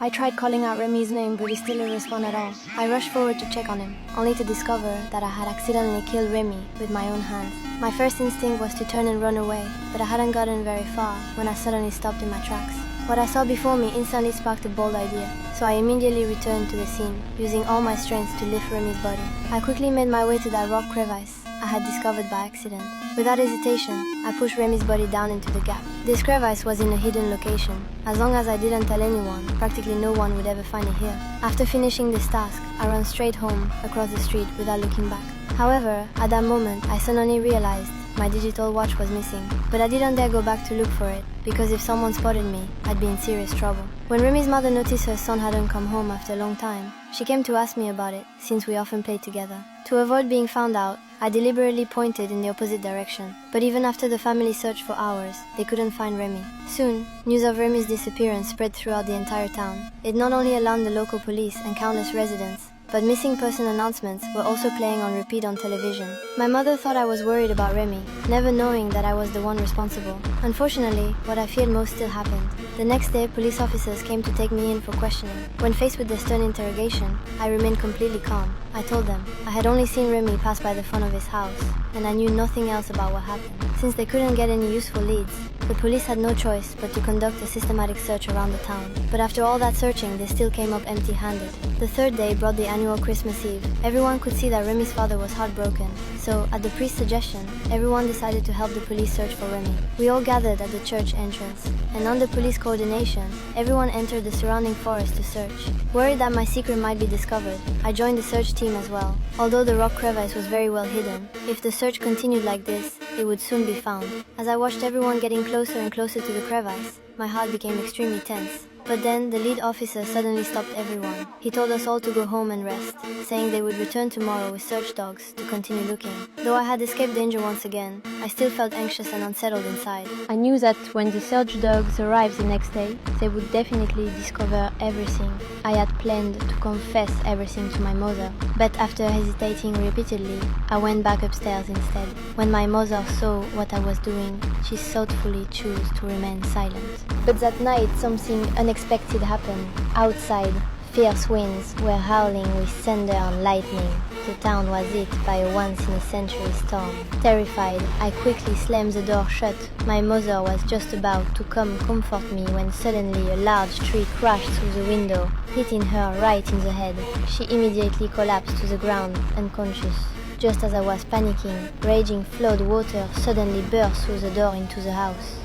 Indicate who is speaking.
Speaker 1: I tried calling out Remy's name, but he still didn't respond at all. I rushed forward to check on him, only to discover that I had accidentally killed Remy with my own hands. My first instinct was to turn and run away, but I hadn't gotten very far when I suddenly stopped in my tracks. What I saw before me instantly sparked a bold idea, so I immediately returned to the scene, using all my strength to lift Remy's body. I quickly made my way to that rock crevice I had discovered by accident. Without hesitation, I pushed Remy's body down into the gap. This crevice was in a hidden location. As long as I didn't tell anyone, practically no one would ever find it here. After finishing this task, I ran straight home, across the street, without looking back. However, at that moment, I suddenly realized my digital watch was missing. But I didn't dare go back to look for it, because if someone spotted me, I'd be in serious trouble. When Remy's mother noticed her son hadn't come home after a long time, she came to ask me about it, since we often played together. To avoid being found out, I deliberately pointed in the opposite direction. But even after the family searched for hours, they couldn't find Remy. Soon, news of Remy's disappearance spread throughout the entire town. It not only alarmed the local police and countless residents, but missing person announcements were also playing on repeat on television. My mother thought I was worried about Remy, never knowing that I was the one responsible. Unfortunately, what I feared most still happened. The next day, police officers came to take me in for questioning. When faced with their stern interrogation, I remained completely calm. I told them I had only seen Remy pass by the front of his house, and I knew nothing else about what happened. Since they couldn't get any useful leads, the police had no choice but to conduct a systematic search around the town. But after all that searching, they still came up empty-handed. The third day brought the annual Christmas Eve. Everyone could see that Remy's father was heartbroken, so at the priest's suggestion, everyone decided to help the police search for Remy. We all gathered at the church entrance, and under police coordination, everyone entered the surrounding forest to search. Worried that my secret might be discovered, I joined the search team as well. Although the rock crevice was very well hidden, if the search continued like this, it would soon be found. As I watched everyone getting closer and closer to the crevice, my heart became extremely tense. But then the lead officer suddenly stopped everyone. He told us all to go home and rest, saying they would return tomorrow with search dogs to continue looking. Though I had escaped danger once again, I still felt anxious and unsettled inside.
Speaker 2: I knew that when the search dogs arrived the next day, they would definitely discover everything. I had planned to confess everything to my mother, but after hesitating repeatedly, I went back upstairs instead. When my mother saw what I was doing, she thoughtfully chose to remain silent. But that night, something unexpected happened. Outside, fierce winds were howling with thunder and lightning. The town was hit by a once-in-a-century storm. Terrified, I quickly slammed the door shut. My mother was just about to come comfort me when suddenly a large tree crashed through the window, hitting her right in the head. She immediately collapsed to the ground, unconscious. Just as I was panicking, raging flood water suddenly burst through the door into the house.